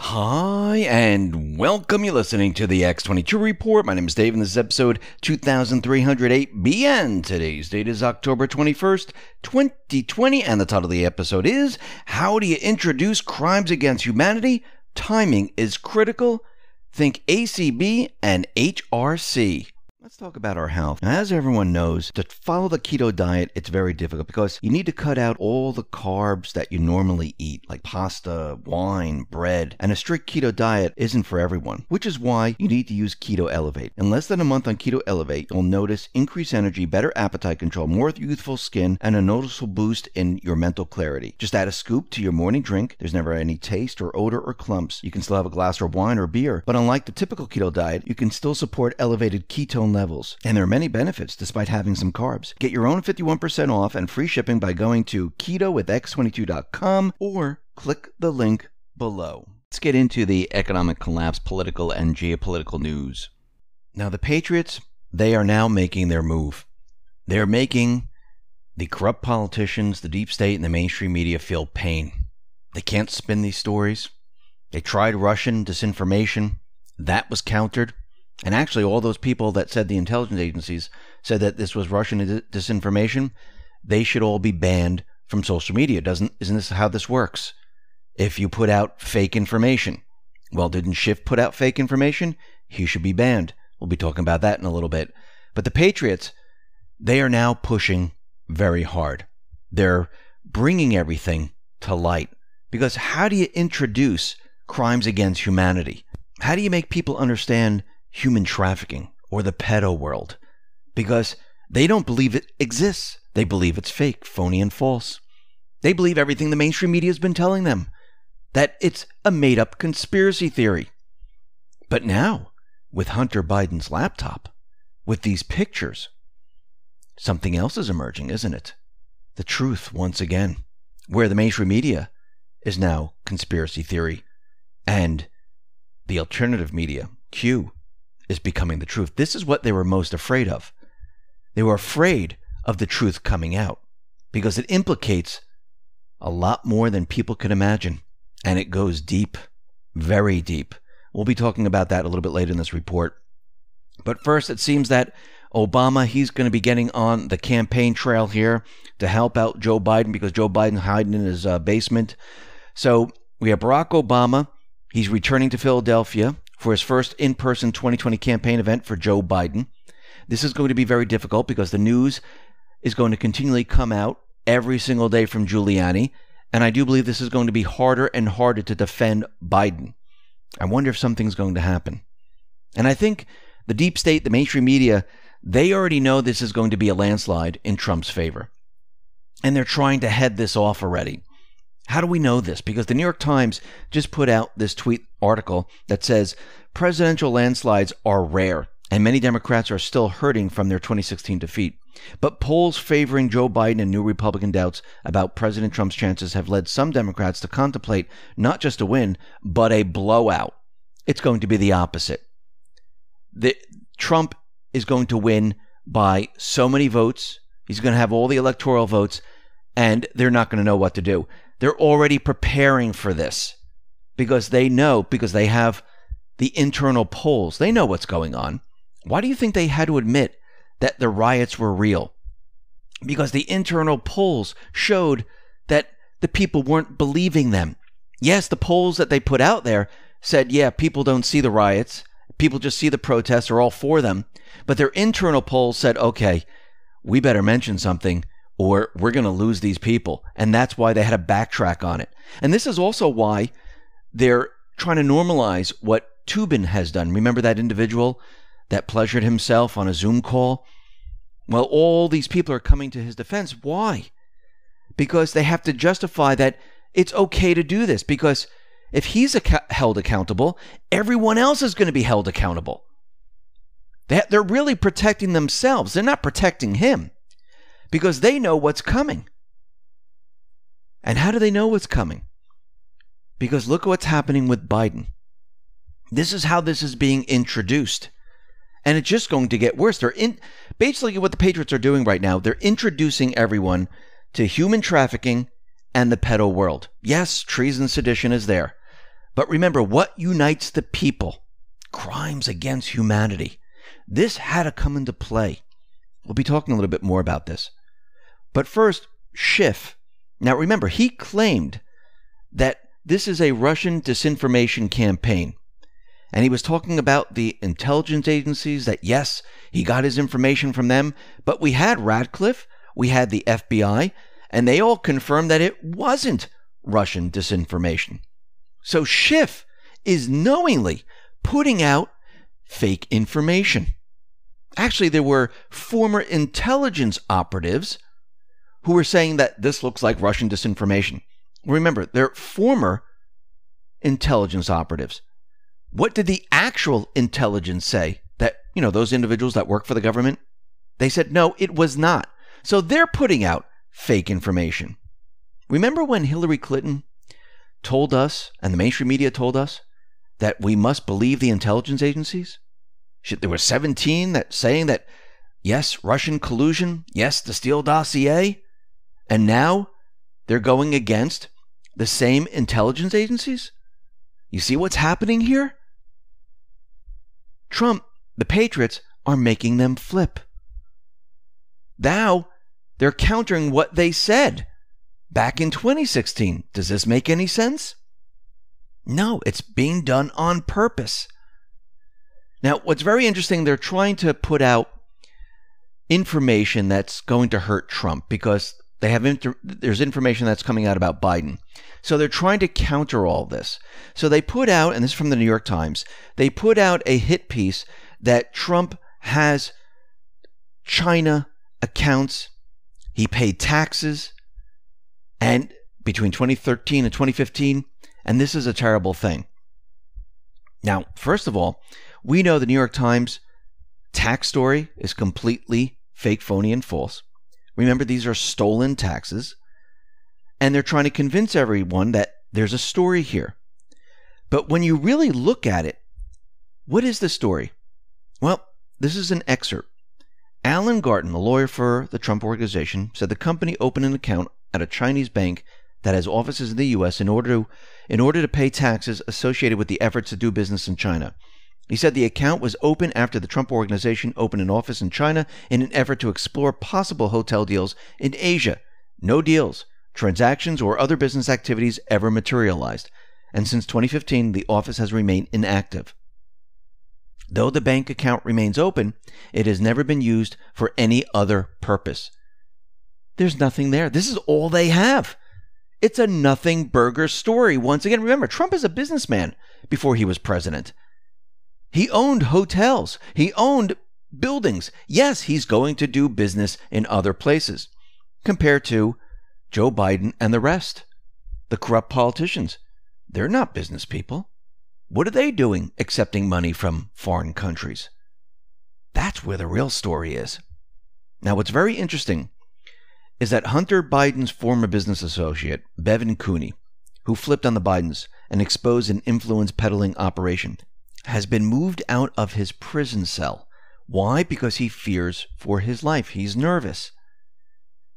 Hi, and welcome. You're listening to the X22 Report. My name is Dave, and this is episode 2308B, and today's date is October 21st, 2020, and the title of the episode is, How Do You Introduce Crimes Against Humanity? Timing is Critical. Think ACB and HRC. Let's talk about our health. Now, as everyone knows, to follow the keto diet, it's very difficult because you need to cut out all the carbs that you normally eat, like pasta, wine, bread, and a strict keto diet isn't for everyone, which is why you need to use Keto Elevate. In less than a month on Keto Elevate, you'll notice increased energy, better appetite control, more youthful skin, and a noticeable boost in your mental clarity. Just add a scoop to your morning drink. There's never any taste or odor or clumps. You can still have a glass of wine or beer, but unlike the typical keto diet, you can still support elevated ketone levels. And there are many benefits despite having some carbs. Get your own 51% off and free shipping by going to ketowithx22.com or click the link below. Let's get into the economic collapse, political and geopolitical news. Now the Patriots, they are now making their move. They're making the corrupt politicians, the deep state, and the mainstream media feel pain. They can't spin these stories. They tried Russian disinformation. That was countered. And actually, all those people that said the intelligence agencies said that this was Russian disinformation, they should all be banned from social media. Isn't this how this works? If you put out fake information. Well, didn't Schiff put out fake information? He should be banned. We'll be talking about that in a little bit. But the Patriots, they are now pushing very hard. They're bringing everything to light. Because how do you introduce crimes against humanity? How do you make people understand human trafficking or the pedo world? Because they don't believe it exists. They believe it's fake, phony, and false. They believe everything the mainstream media has been telling them, that it's a made-up conspiracy theory. But now, with Hunter Biden's laptop, with these pictures, something else is emerging, isn't it? The truth, once again, where the mainstream media is now conspiracy theory, and the alternative media, Q, is becoming the truth. This is what they were most afraid of. They were afraid of the truth coming out because it implicates a lot more than people can imagine. And it goes deep, very deep. We'll be talking about that a little bit later in this report. But first, it seems that Obama, he's going to be getting on the campaign trail here to help out Joe Biden because Joe Biden's hiding in his basement. So we have Barack Obama. He's returning to Philadelphia for his first in-person 2020 campaign event for Joe Biden. This is going to be very difficult because the news is going to continually come out every single day from Giuliani, and I do believe this is going to be harder and harder to defend Biden. I wonder if something's going to happen. And I think the deep state, the mainstream media, they already know this is going to be a landslide in Trump's favor. And they're trying to head this off already. How do we know this? Because the New York Times just put out this tweet article that says presidential landslides are rare, and many Democrats are still hurting from their 2016 defeat. But polls favoring Joe Biden and new Republican doubts about President Trump's chances have led some Democrats to contemplate not just a win, but a blowout. It's going to be the opposite. Trump is going to win by so many votes. He's going to have all the electoral votes, and they're not going to know what to do. They're already preparing for this because they know, because they have the internal polls. They know what's going on. Why do you think they had to admit that the riots were real? Because the internal polls showed that the people weren't believing them. Yes, the polls that they put out there said, yeah, people don't see the riots. People just see the protests, are all for them. But their internal polls said, okay, we better mention something, or we're going to lose these people. And that's why they had to backtrack on it. And this is also why they're trying to normalize what Tubin has done. Remember that individual that pleasured himself on a Zoom call? Well, all these people are coming to his defense. Why? Because they have to justify that it's okay to do this. Because if he's held accountable, everyone else is going to be held accountable. They're really protecting themselves. They're not protecting him. Because they know what's coming. And how do they know what's coming? Because look what's happening with Biden. This is how this is being introduced. And it's just going to get worse. Basically what the Patriots are doing right now, they're introducing everyone to human trafficking and the pedo world. Yes, treason and sedition is there. But remember, what unites the people? Crimes against humanity. This had to come into play. We'll be talking a little bit more about this. But first, Schiff. Now remember, he claimed that this is a Russian disinformation campaign. And he was talking about the intelligence agencies, that yes, he got his information from them, but we had Radcliffe, we had the FBI, and they all confirmed that it wasn't Russian disinformation. So Schiff is knowingly putting out fake information. Actually, there were former intelligence operatives who were saying that this looks like Russian disinformation. Remember, they're former intelligence operatives. What did the actual intelligence say? That, those individuals that work for the government? They said, no, it was not. So they're putting out fake information. Remember when Hillary Clinton told us, and the mainstream media told us, that we must believe the intelligence agencies? There were 17 that saying that, yes, Russian collusion, yes, the Steele dossier, and now they're going against the same intelligence agencies? You see what's happening here? Trump, the Patriots, are making them flip. Now, they're countering what they said back in 2016. Does this make any sense? No, it's being done on purpose. Now, what's very interesting, they're trying to put out information that's going to hurt Trump because they have there's information that's coming out about Biden. So they're trying to counter all this. So they put out, and this is from the New York Times, they put out a hit piece that Trump has China accounts, he paid taxes, and between 2013 and 2015, and this is a terrible thing. Now, first of all, we know the New York Times tax story is completely fake, phony, and false. Remember, these are stolen taxes, and they're trying to convince everyone that there's a story here. But when you really look at it, what is the story? Well, this is an excerpt. Alan Garten, a lawyer for the Trump Organization, said the company opened an account at a Chinese bank that has offices in the U.S. in order to pay taxes associated with the efforts to do business in China. He said the account was open after the Trump Organization opened an office in China in an effort to explore possible hotel deals in Asia. No deals, transactions, or other business activities ever materialized. And since 2015, the office has remained inactive. Though the bank account remains open, it has never been used for any other purpose. There's nothing there. This is all they have. It's a nothing burger story. Once again, remember, Trump is a businessman before he was president. He owned hotels. He owned buildings. Yes, he's going to do business in other places, compared to Joe Biden and the rest. The corrupt politicians. They're not business people. What are they doing accepting money from foreign countries? That's where the real story is. Now, what's very interesting is that Hunter Biden's former business associate, Bevan Cooney, who flipped on the Bidens and exposed an influence peddling operation, has been moved out of his prison cell. Why? Because he fears for his life. He's nervous.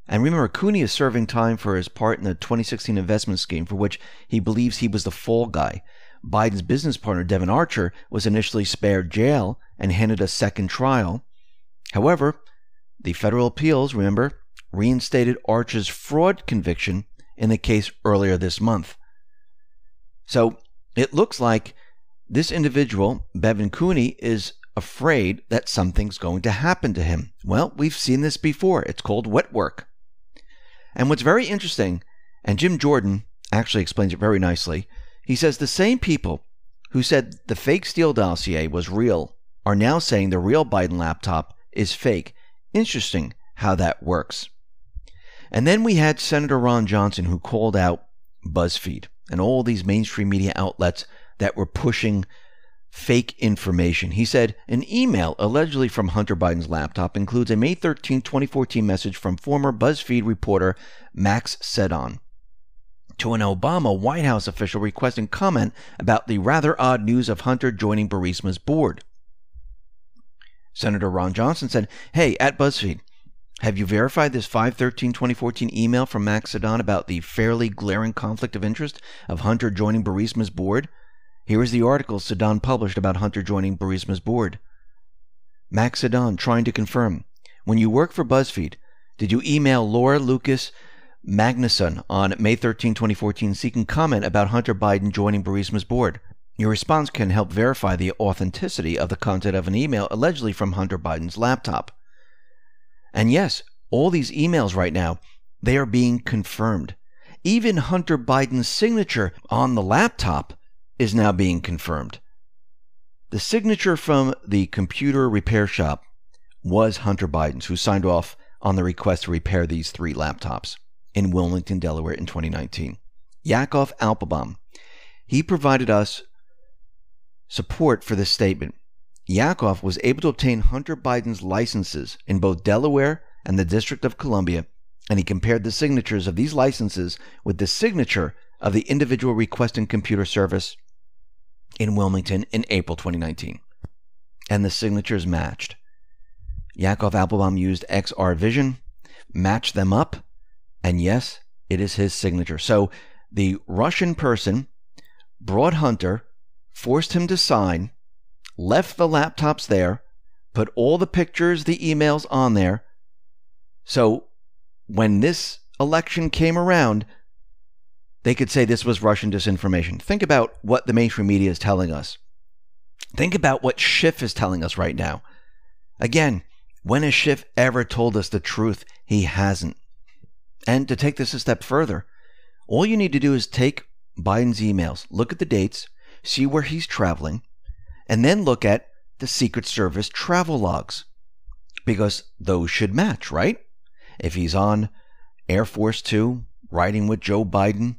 And remember, Cooney is serving time for his part in the 2016 investment scheme for which he believes he was the fall guy. Biden's business partner, Devon Archer, was initially spared jail and handed a second trial. However, the federal appeals, remember, reinstated Archer's fraud conviction in the case earlier this month. So it looks like this individual, Bevan Cooney, is afraid that something's going to happen to him. Well, we've seen this before. It's called wet work. And what's very interesting, and Jim Jordan actually explains it very nicely, he says the same people who said the fake Steele dossier was real are now saying the real Biden laptop is fake. Interesting how that works. And then we had Senator Ron Johnson, who called out BuzzFeed and all these mainstream media outlets that were pushing fake information. He said an email allegedly from Hunter Biden's laptop includes a May 13, 2014 message from former BuzzFeed reporter Max Sedon to an Obama White House official requesting comment about the rather odd news of Hunter joining Burisma's board. Senator Ron Johnson said, "Hey, at BuzzFeed, have you verified this 5/13/2014 email from Max Sedon about the fairly glaring conflict of interest of Hunter joining Burisma's board?" Here is the article Sedan published about Hunter joining Burisma's board. Max Sedan trying to confirm. When you work for BuzzFeed, did you email Laura Lucas Magnuson on May 13, 2014, seeking comment about Hunter Biden joining Burisma's board? Your response can help verify the authenticity of the content of an email allegedly from Hunter Biden's laptop. And yes, all these emails right now, they are being confirmed. Even Hunter Biden's signature on the laptop is now being confirmed. The signature from the computer repair shop was Hunter Biden's, who signed off on the request to repair these 3 laptops in Wilmington, Delaware in 2019. Yakov Appelbaum, he provided us support for this statement. Yakov was able to obtain Hunter Biden's licenses in both Delaware and the District of Columbia, and he compared the signatures of these licenses with the signature of the individual requesting computer service in Wilmington in April 2019. And the signatures matched. Yakov Appelbaum used XR Vision, matched them up, and yes, it is his signature. So the Russian person brought Hunter, forced him to sign, left the laptops there, put all the pictures, the emails on there. So when this election came around, they could say this was Russian disinformation. Think about what the mainstream media is telling us. Think about what Schiff is telling us right now. Again, when has Schiff ever told us the truth? He hasn't. And to take this a step further, all you need to do is take Biden's emails, look at the dates, see where he's traveling, and then look at the Secret Service travel logs, because those should match, right? If he's on Air Force Two, riding with Joe Biden,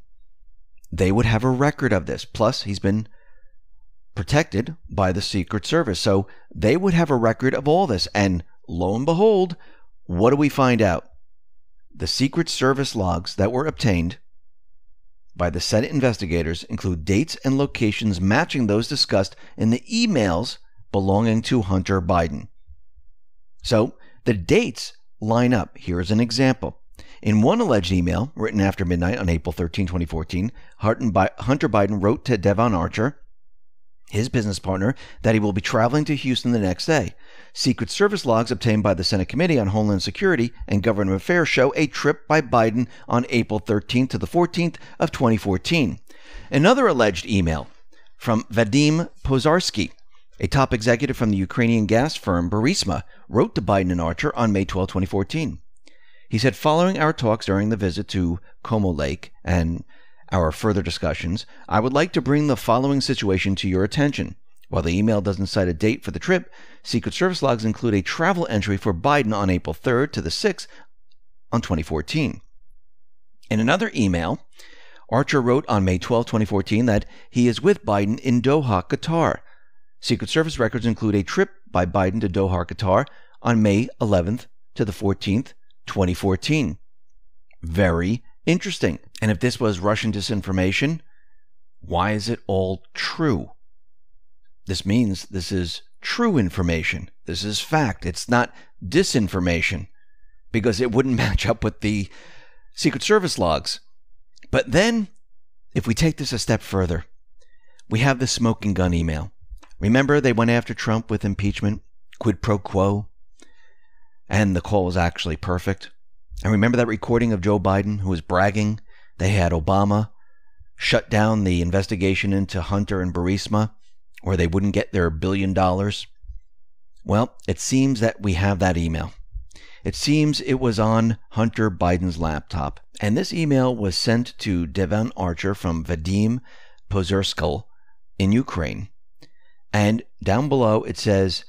they would have a record of this. Plus, he's been protected by the Secret Service, so they would have a record of all this. And lo and behold, what do we find out? The Secret Service logs that were obtained by the Senate investigators include dates and locations matching those discussed in the emails belonging to Hunter Biden. So the dates line up. Here is an example. In one alleged email written after midnight on April 13, 2014, Hunter Biden wrote to Devon Archer, his business partner, that he will be traveling to Houston the next day. Secret Service logs obtained by the Senate Committee on Homeland Security and Government Affairs show a trip by Biden on April 13th to the 14th of 2014. Another alleged email from Vadim Pozarsky, a top executive from the Ukrainian gas firm Burisma, wrote to Biden and Archer on May 12, 2014. He said, following our talks during the visit to Como Lake and our further discussions, I would like to bring the following situation to your attention. While the email doesn't cite a date for the trip, Secret Service logs include a travel entry for Biden on April 3rd to the 6th on 2014. In another email, Archer wrote on May 12, 2014 that he is with Biden in Doha, Qatar. Secret Service records include a trip by Biden to Doha, Qatar on May 11th to the 14th, 2014. Very interesting. And if this was Russian disinformation, why is it all true? This means this is true information. This is fact. It's not disinformation, because it wouldn't match up with the Secret Service logs. But then, if we take this a step further, we have the smoking gun email. Remember, they went after Trump with impeachment, quid pro quo, and the call was actually perfect. And remember that recording of Joe Biden, who was bragging they had Obama shut down the investigation into Hunter and Burisma, or they wouldn't get their $1 billion? Well, it seems that we have that email. It seems it was on Hunter Biden's laptop. And this email was sent to Devon Archer from Vadim Pozarsky in Ukraine. And down below it says,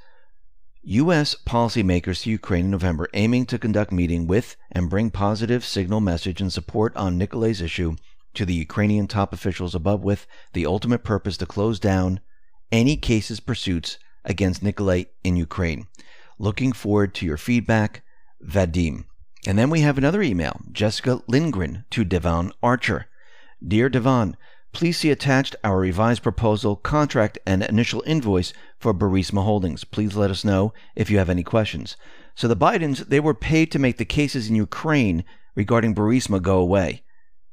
U.S. policymakers to Ukraine in November aiming to conduct meeting with and bring positive signal message and support on Nikolay's issue to the Ukrainian top officials above, with the ultimate purpose to close down any cases pursuits against Nikolay in Ukraine. Looking forward to your feedback, Vadim. And then we have another email, Jessica Lindgren to Devon Archer. Dear Devon, please see attached our revised proposal, contract, and initial invoice for Burisma Holdings. Please let us know if you have any questions. So the Bidens, they were paid to make the cases in Ukraine regarding Burisma go away.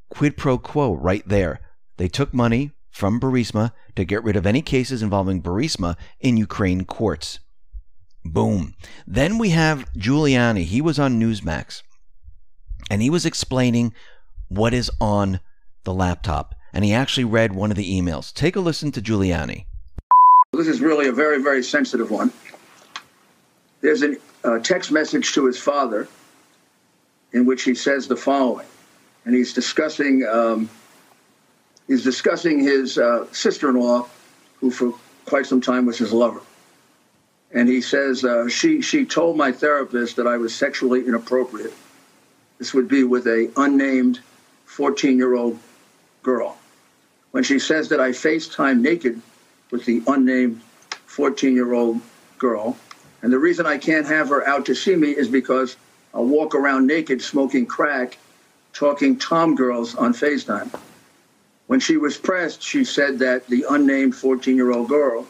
Quid pro quo right there. They took money from Burisma to get rid of any cases involving Burisma in Ukraine courts. Boom. Then we have Giuliani. He was on Newsmax, and he was explaining what is on the laptop, and he actually read one of the emails. Take a listen to Giuliani. This is really a very, very sensitive one. There's a text message to his father in which he says the following, and he's discussing his sister-in-law, who for quite some time was his lover. And he says, she told my therapist that I was sexually inappropriate. This would be with a unnamed 14-year-old girl. When she says that I FaceTime naked with the unnamed 14-year-old girl, and the reason I can't have her out to see me is because I'll walk around naked smoking crack, talking tom girls on FaceTime. When she was pressed, she said that the unnamed 14-year-old girl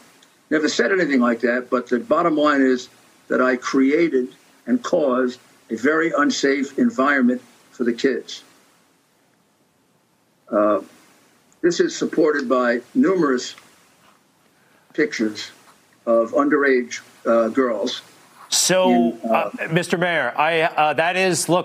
never said anything like that, but the bottom line is that I created and caused a very unsafe environment for the kids. This is supported by numerous pictures of underage girls. So, Mr. Mayor,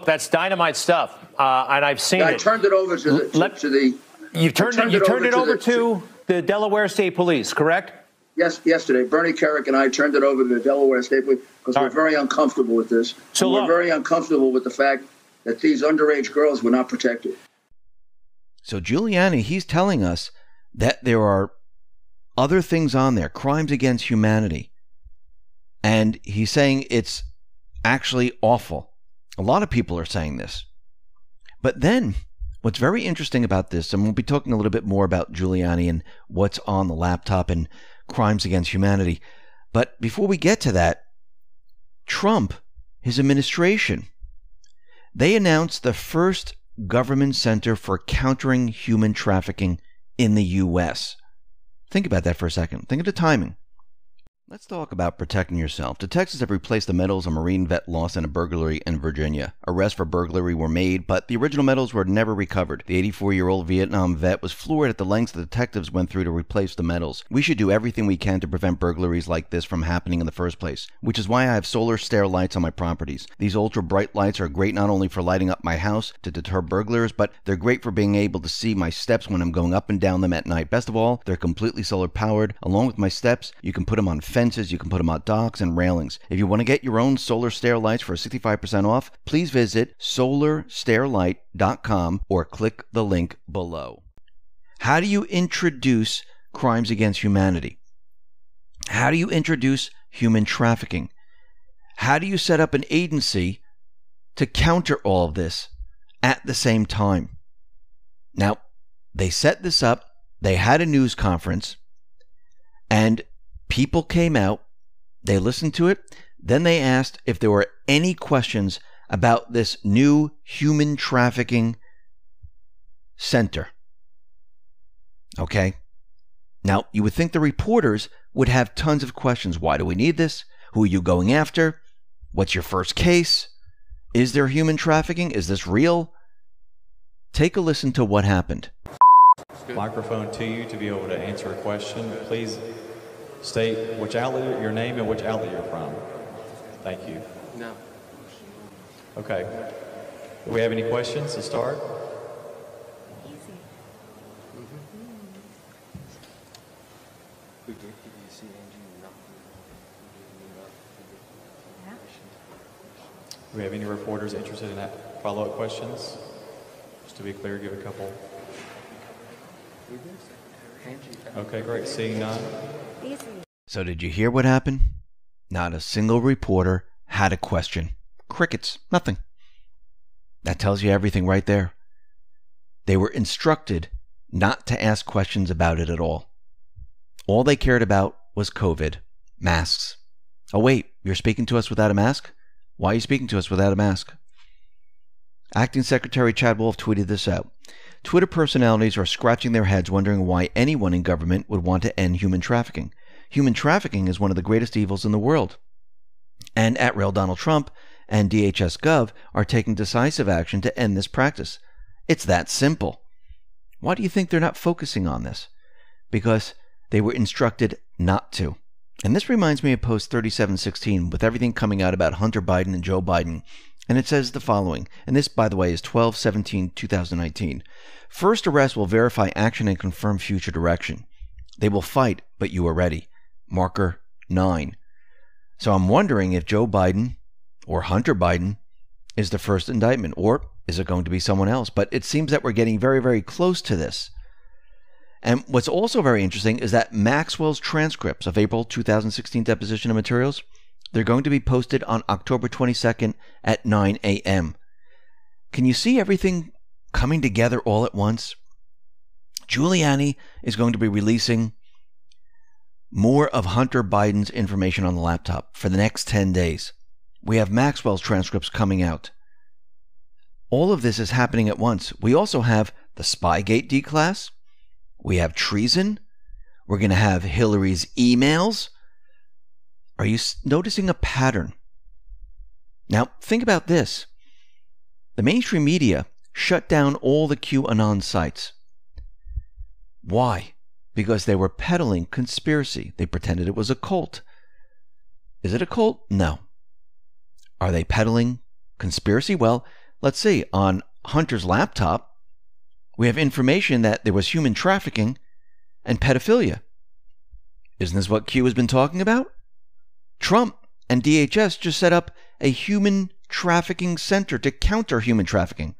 that's dynamite stuff, and I've seen it. I turned it over to the. You turned it over to the Delaware State Police, correct? Yes, yesterday. Bernie Kerik and I turned it over to the Delaware State Police because we're very uncomfortable with this. So we're very uncomfortable with the fact that these underage girls were not protected. So Giuliani, he's telling us that there are other things on there, crimes against humanity. And he's saying it's actually awful. A lot of people are saying this. But then what's very interesting about this, and we'll be talking a little bit more about Giuliani and what's on the laptop and crimes against humanity. But before we get to that, Trump, his administration, they announced the first government center for countering human trafficking in the U.S. Think about that for a second. Think of the timing. Let's talk about protecting yourself. Detectives have replaced the medals a Marine vet lost in a burglary in Virginia. Arrests for burglary were made, but the original medals were never recovered. The 84-year-old Vietnam vet was floored at the lengths the detectives went through to replace the medals. We should do everything we can to prevent burglaries like this from happening in the first place, which is why I have solar stair lights on my properties. These ultra-bright lights are great not only for lighting up my house to deter burglars, but they're great for being able to see my steps when I'm going up and down them at night. Best of all, they're completely solar-powered. Along with my steps, you can put them on fences, you can put them on docks and railings. If you want to get your own solar stair lights for 65% off, please visit solarstairlight.com or click the link below. How do you introduce crimes against humanity? How do you introduce human trafficking? How do you set up an agency to counter all of this at the same time? Now, they set this up, they had a news conference, and people came out, they listened to it, then they asked if there were any questions about this new human trafficking center. Okay? Now, you would think the reporters would have tons of questions. Why do we need this? Who are you going after? What's your first case? Is there human trafficking? Is this real? Take a listen to what happened. Microphone to you to be able to answer a question. Please state which outlet, your name, and which outlet you're from. Thank you. No. Okay. Do we have any questions to start? Easy. Do we have any reporters interested in that follow-up questions? Just to be clear, give a couple. Okay, great. Seeing none. So did you hear what happened? Not a single reporter had a question. Crickets. Nothing. That tells you everything right there. They were instructed not to ask questions about it at all. All they cared about was COVID. Masks. Oh wait, you're speaking to us without a mask? Why are you speaking to us without a mask? Acting Secretary Chad Wolf tweeted this out. Twitter personalities are scratching their heads wondering why anyone in government would want to end human trafficking. Human trafficking is one of the greatest evils in the world. And @Real Donald Trump and DHS Gov are taking decisive action to end this practice. It's that simple. Why do you think they're not focusing on this? because they were instructed not to. And this reminds me of post 3716 with everything coming out about Hunter Biden and Joe Biden. And it says the following, and this, by the way, is 12/17/2019. First arrest will verify action and confirm future direction. They will fight, but you are ready. Marker 9. So I'm wondering if Joe Biden or Hunter Biden is the first indictment, or is it going to be someone else? But it seems that we're getting very, very close to this. And what's also very interesting is that Maxwell's transcripts of April 2016 deposition of materials, they're going to be posted on October 22nd at 9 a.m. Can you see everything coming together all at once? Giuliani is going to be releasing more of Hunter Biden's information on the laptop for the next 10 days. We have Maxwell's transcripts coming out. All of this is happening at once. We also have the Spygate D-Class. We have treason. We're going to have Hillary's emails. Are you noticing a pattern? Now, think about this. The mainstream media shut down all the QAnon sites. Why? Because they were peddling conspiracy. They pretended it was a cult. Is it a cult? No. Are they peddling conspiracy? Well, let's see. On Hunter's laptop, we have information that there was human trafficking and pedophilia. Isn't this what Q has been talking about? Trump and DHS just set up a human trafficking center to counter human trafficking.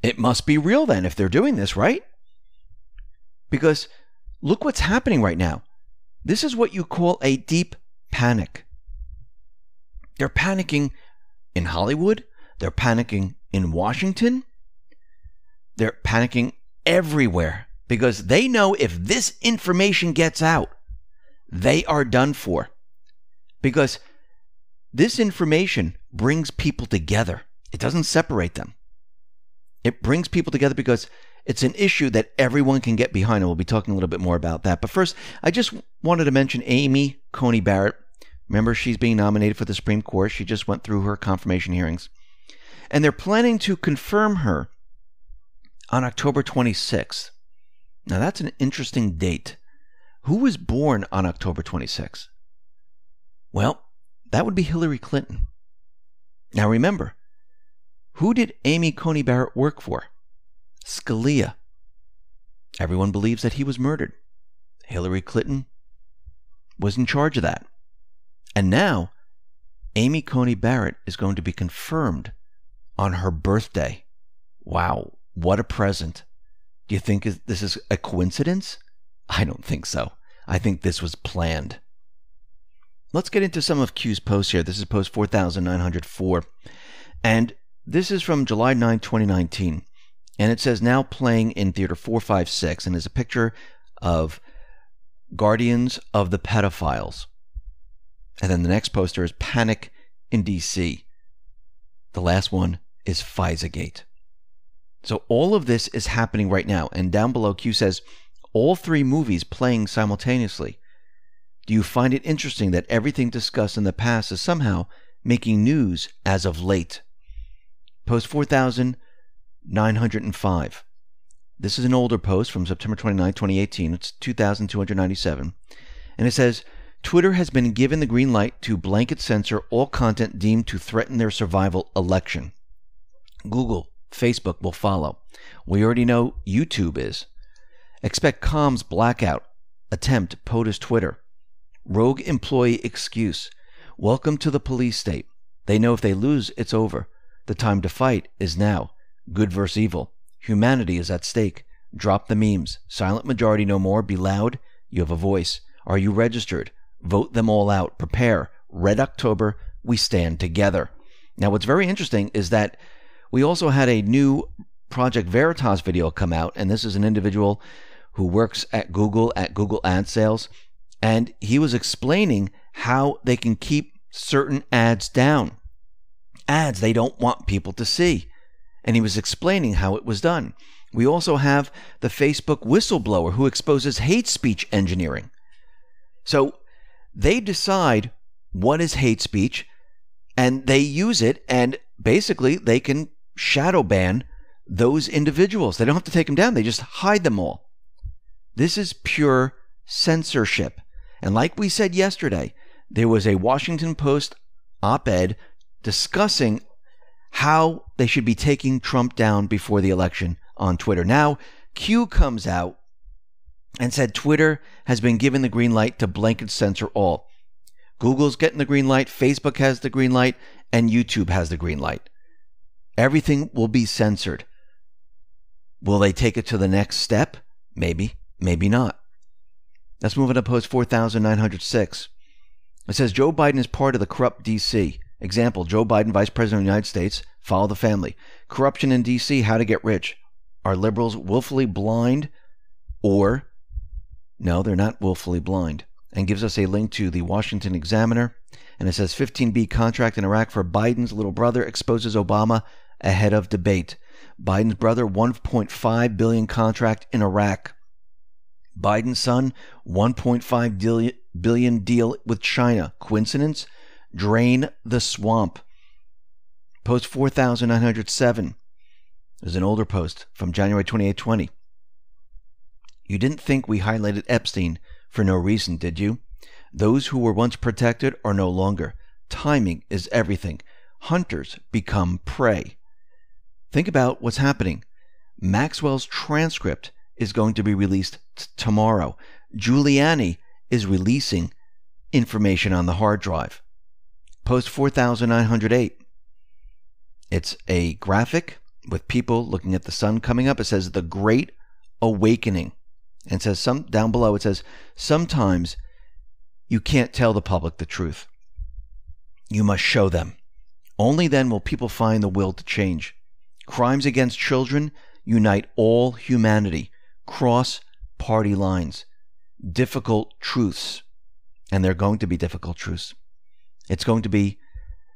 It must be real then if they're doing this, right? Because look what's happening right now. This is what you call a deep panic. They're panicking in Hollywood. They're panicking in Washington. They're panicking everywhere because they know if this information gets out, they are done for. Because this information brings people together. It doesn't separate them. It brings people together because it's an issue that everyone can get behind, and we'll be talking a little bit more about that. But first, I just wanted to mention Amy Coney Barrett. Remember, she's being nominated for the Supreme Court. She just went through her confirmation hearings. And they're planning to confirm her on October 26th. Now, that's an interesting date. Who was born on October 26th? Well, that would be Hillary Clinton. Now, remember, who did Amy Coney Barrett work for? Scalia. Everyone believes that he was murdered. Hillary Clinton was in charge of that. And now, Amy Coney Barrett is going to be confirmed on her birthday. Wow, what a present. Do you think this is a coincidence? I don't think so. I think this was planned. Let's get into some of Q's posts here. This is post 4,904. And this is from July 9, 2019. And it says, now playing in Theater 456. And there's a picture of Guardians of the Pedophiles. And then the next poster is Panic in D.C. The last one is FISAgate. So all of this is happening right now. And down below, Q says, all three movies playing simultaneously. Do you find it interesting that everything discussed in the past is somehow making news as of late? Post 4,905. This is an older post from September 29, 2018. It's 2,297. And it says, Twitter has been given the green light to blanket censor all content deemed to threaten their survival election. Google, Facebook will follow. We already know YouTube is. Expect comms blackout. Attempt POTUS Twitter. Rogue employee excuse. Welcome to the police state. They know if they lose, it's over. The time to fight is now. Good versus evil. Humanity is at stake. Drop the memes. Silent majority no more. Be loud. You have a voice. Are you registered? Vote them all out. Prepare. Red October. We stand together. Now, what's very interesting is that we also had a new Project Veritas video come out, and this is an individual who works at Google ad sales, and he was explaining how they can keep certain ads down. Ads they don't want people to see. And he was explaining how it was done. We also have the Facebook whistleblower who exposes hate speech engineering. So they decide what is hate speech, and they use it, and basically they can shadow ban those individuals. They don't have to take them down. They just hide them all. This is pure censorship. And like we said yesterday, there was a Washington Post op-ed discussing how they should be taking Trump down before the election on Twitter. Now, Q comes out and said Twitter has been given the green light to blanket censor all. Google's getting the green light, Facebook has the green light, and YouTube has the green light. Everything will be censored. Will they take it to the next step? Maybe, maybe not. Let's move on to post 4906. It says Joe Biden is part of the corrupt D.C. Example, Joe Biden, Vice President of the United States, follow the family. Corruption in D.C., how to get rich. Are liberals willfully blind or... No, they're not willfully blind. And gives us a link to the Washington Examiner. And it says 15B contract in Iraq for Biden's little brother exposes Obama ahead of debate. Biden's brother $1.5 billion contract in Iraq. Biden's son $1.5 billion deal with China. Coincidence? Drain the swamp. Post 4907. There's an older post from January 28, 20. You didn't think we highlighted Epstein for no reason, did you? Those who were once protected are no longer. Timing is everything. Hunters become prey. Think about what's happening. Maxwell's transcript is going to be released tomorrow. Giuliani is releasing information on the hard drive. Post 4908. It's a graphic with people looking at the sun coming up. It says the Great Awakening. And it says down below, it says, sometimes you can't tell the public the truth. You must show them. Only then will people find the will to change. Crimes against children unite all humanity. Cross party lines. Difficult truths. And they're going to be difficult truths. It's going to be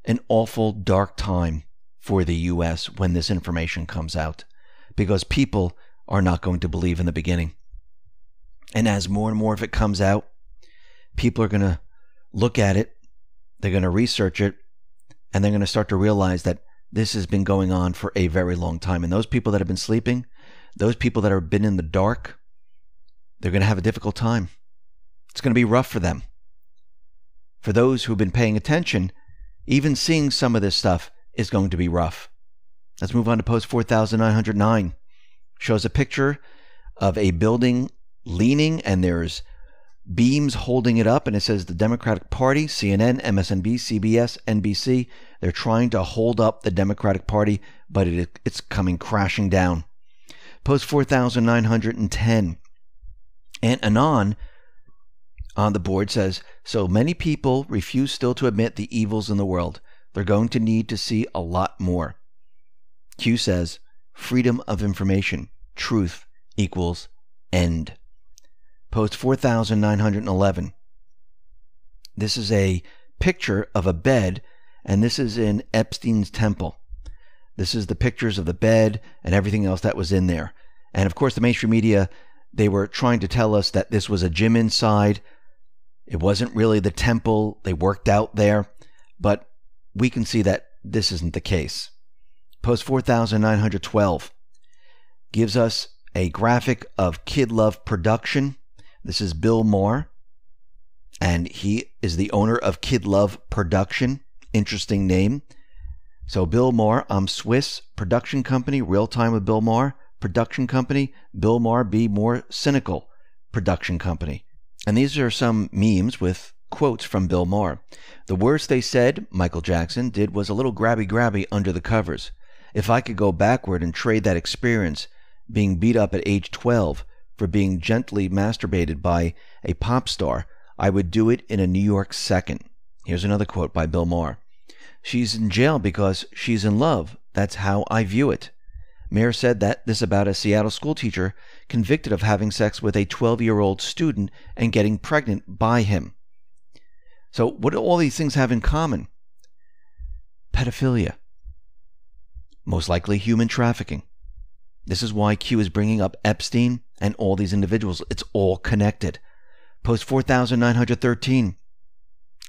an awful dark time for the U.S. when this information comes out, because people are not going to believe in the beginning. And as more and more of it comes out, people are going to look at it, they're going to research it, and they're going to start to realize that this has been going on for a very long time. And those people that have been sleeping, those people that have been in the dark, they're going to have a difficult time. It's going to be rough for them. For those who've been paying attention, even seeing some of this stuff is going to be rough. Let's move on to post 4909. Shows a picture of a building leaning, and there's beams holding it up, and it says the Democratic Party, CNN, MSNBC, CBS, NBC, they're trying to hold up the Democratic Party, but it's coming crashing down. Post 4910. And Anon on the board says, so many people refuse still to admit the evils in the world. They're going to need to see a lot more. Q says, freedom of information, truth equals end. Post 4911. This is a picture of a bed, and this is in Epstein's temple. This is the pictures of the bed and everything else that was in there. And of course, the mainstream media, they were trying to tell us that this was a gym inside. It wasn't really the temple. They worked out there. But we can see that this isn't the case. Post 4912 gives us a graphic of Kid Love Production. This is Bill Maher, and he is the owner of Kid Love Production. Interesting name. So Bill Maher, I'm Swiss production company, Real Time with Bill Maher production company, Bill Maher Be More Cynical production company. And these are some memes with quotes from Bill Maher. The worst they said Michael Jackson did was a little grabby under the covers. If I could go backward and trade that experience, being beat up at age 12 for being gently masturbated by a pop star, I would do it in a New York second. Here's another quote by Bill Maher. She's in jail because she's in love. That's how I view it. Mayer said this about a Seattle schoolteacher convicted of having sex with a 12-year-old student and getting pregnant by him. So what do all these things have in common? Pedophilia. Most likely human trafficking. This is why Q is bringing up Epstein and all these individuals. It's all connected. Post 4913.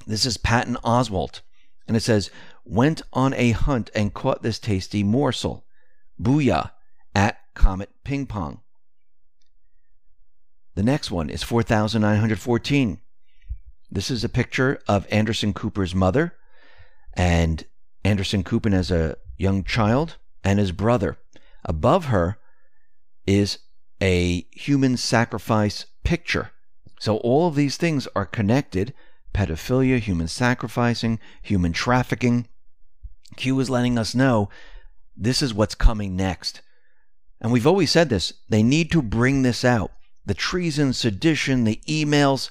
This is Patton Oswalt. And it says, went on a hunt and caught this tasty morsel. Booyah at Comet Ping Pong. The next one is 4,914. This is a picture of Anderson Cooper's mother and Anderson Cooper as a young child and his brother. Above her is a human sacrifice picture. So all of these things are connected. Pedophilia, human sacrificing, human trafficking. Q is letting us know this is what's coming next. And we've always said this. They need to bring this out. The treason, sedition, the emails,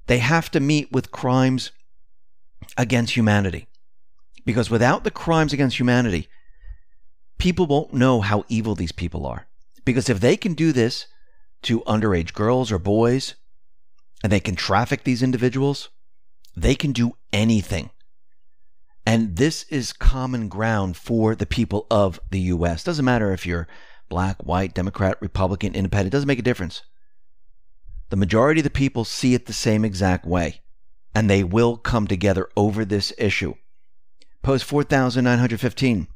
they have to meet with crimes against humanity. Because without the crimes against humanity, people won't know how evil these people are. Because if they can do this to underage girls or boys, and they can traffic these individuals, they can do anything. And this is common ground for the people of the U.S. Doesn't matter if you're black, white, Democrat, Republican, Independent. It doesn't make a difference. The majority of the people see it the same exact way. And they will come together over this issue. Post 4,915.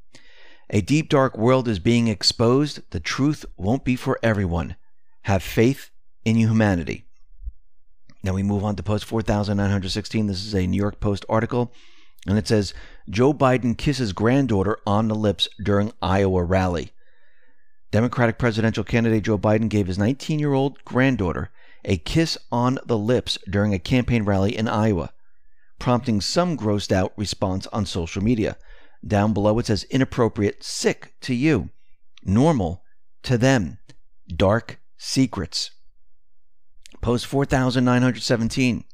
A deep, dark world is being exposed. The truth won't be for everyone. Have faith in humanity. Now we move on to post 4,916. This is a New York Post article. And it says, Joe Biden kisses granddaughter on the lips during Iowa rally. Democratic presidential candidate Joe Biden gave his 19-year-old granddaughter a kiss on the lips during a campaign rally in Iowa, prompting some grossed out response on social media. Down below it says, inappropriate, sick to you, normal to them, dark secrets. Post 4,917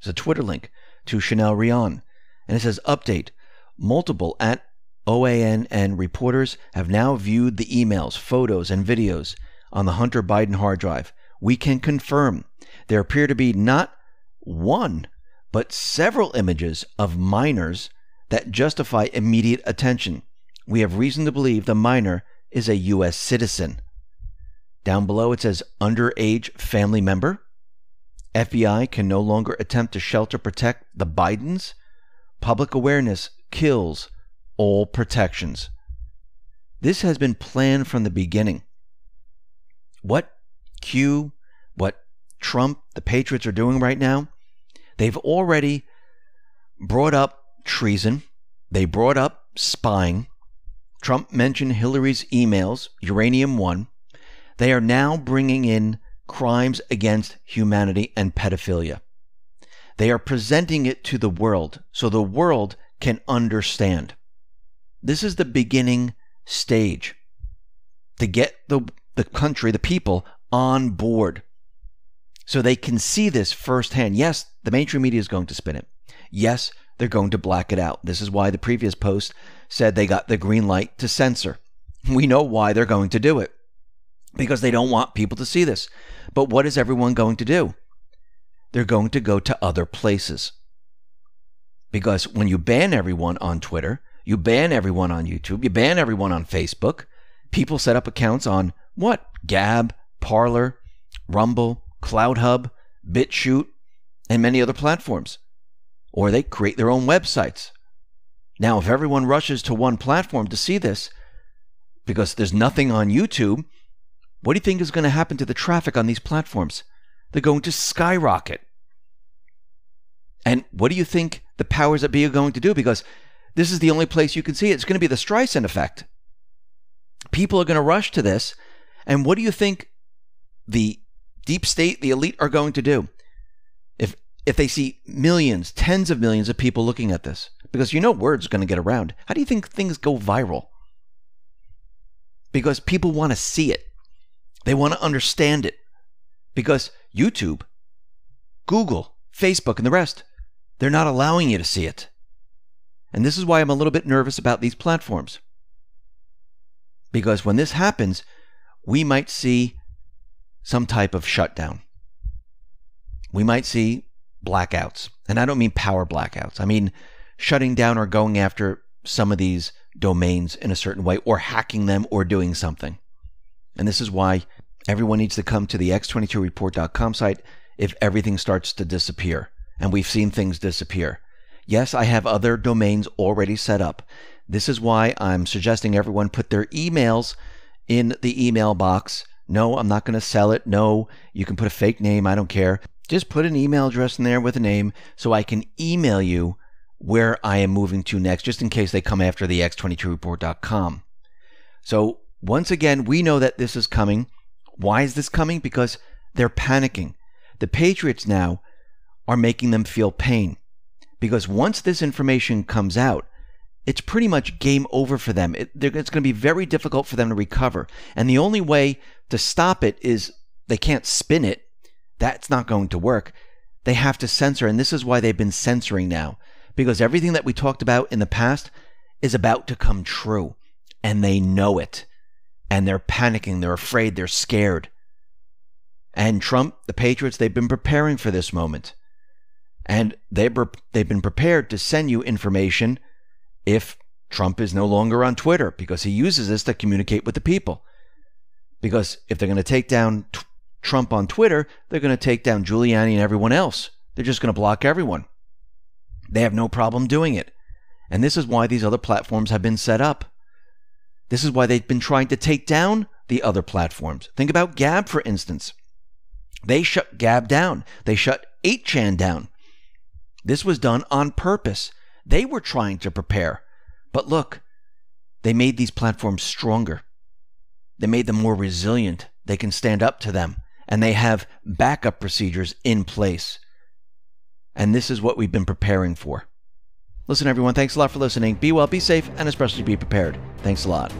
is a Twitter link to Chanel Rion. And it says, update, multiple at OAN and reporters have now viewed the emails, photos, and videos on the Hunter Biden hard drive. We can confirm there appear to be not one, but several images of minors that justify immediate attention. We have reason to believe the minor is a U.S. citizen. Down below it says, underage family member. FBI can no longer attempt to shelter protect the Bidens. Public awareness kills all protections. This has been planned from the beginning. What Q, what Trump, the Patriots are doing right now, they've already brought up treason. They brought up spying. Trump mentioned Hillary's emails, Uranium One. They are now bringing in crimes against humanity and pedophilia. They are presenting it to the world so the world can understand. This is the beginning stage to get the country, the people, on board so they can see this firsthand. Yes, the mainstream media is going to spin it. Yes, they're going to black it out. This is why the previous post said they got the green light to censor. We know why they're going to do it. Because they don't want people to see this. But what is everyone going to do? They're going to go to other places. Because when you ban everyone on Twitter, you ban everyone on YouTube, you ban everyone on Facebook, people set up accounts on what? Gab, Parler, Rumble, CloudHub, BitChute, and many other platforms. Or they create their own websites. Now, if everyone rushes to one platform to see this, because there's nothing on YouTube, what do you think is going to happen to the traffic on these platforms? They're going to skyrocket. And what do you think the powers that be are going to do? Because this is the only place you can see it. It's going to be the Streisand effect. People are going to rush to this. And what do you think the deep state, the elite are going to do? If they see millions, tens of millions of people looking at this, because you know word's going to get around. How do you think things go viral? Because people want to see it. They want to understand it. Because YouTube, Google, Facebook, and the rest, they're not allowing you to see it. And this is why I'm a little bit nervous about these platforms. Because when this happens, we might see some type of shutdown. We might see blackouts. And I don't mean power blackouts. I mean shutting down or going after some of these domains in a certain way, or hacking them, or doing something. And this is why everyone needs to come to the x22report.com site if everything starts to disappear. And we've seen things disappear. Yes, I have other domains already set up. This is why I'm suggesting everyone put their emails in the email box No, I'm not going to sell it. No, you can put a fake name. I don't care. Just put an email address in there with a name so I can email you where I am moving to next, just in case they come after the x22report.com. So once again, we know that this is coming. Why is this coming? Because they're panicking. The Patriots now are making them feel pain. Because once this information comes out, it's pretty much game over for them. It's going to be very difficult for them to recover. And the only way to stop it is they can't spin it. That's not going to work. They have to censor. And this is why they've been censoring now. Because everything that we talked about in the past is about to come true. And they know it. And they're panicking. They're afraid. They're scared. And Trump, the Patriots, they've been preparing for this moment. And they've been prepared to send you information if Trump is no longer on Twitter, because he uses this to communicate with the people. Because if they're going to take down Trump on Twitter, they're going to take down Giuliani and everyone else. They're just going to block everyone. They have no problem doing it. And this is why these other platforms have been set up. This is why they've been trying to take down the other platforms. Think about Gab, for instance. They shut Gab down. They shut 8chan down. This was done on purpose. They were trying to prepare. But look, they made these platforms stronger. They made them more resilient. They can stand up to them. And they have backup procedures in place. And this is what we've been preparing for. Listen, everyone, thanks a lot for listening. Be well, be safe, and especially be prepared. Thanks a lot.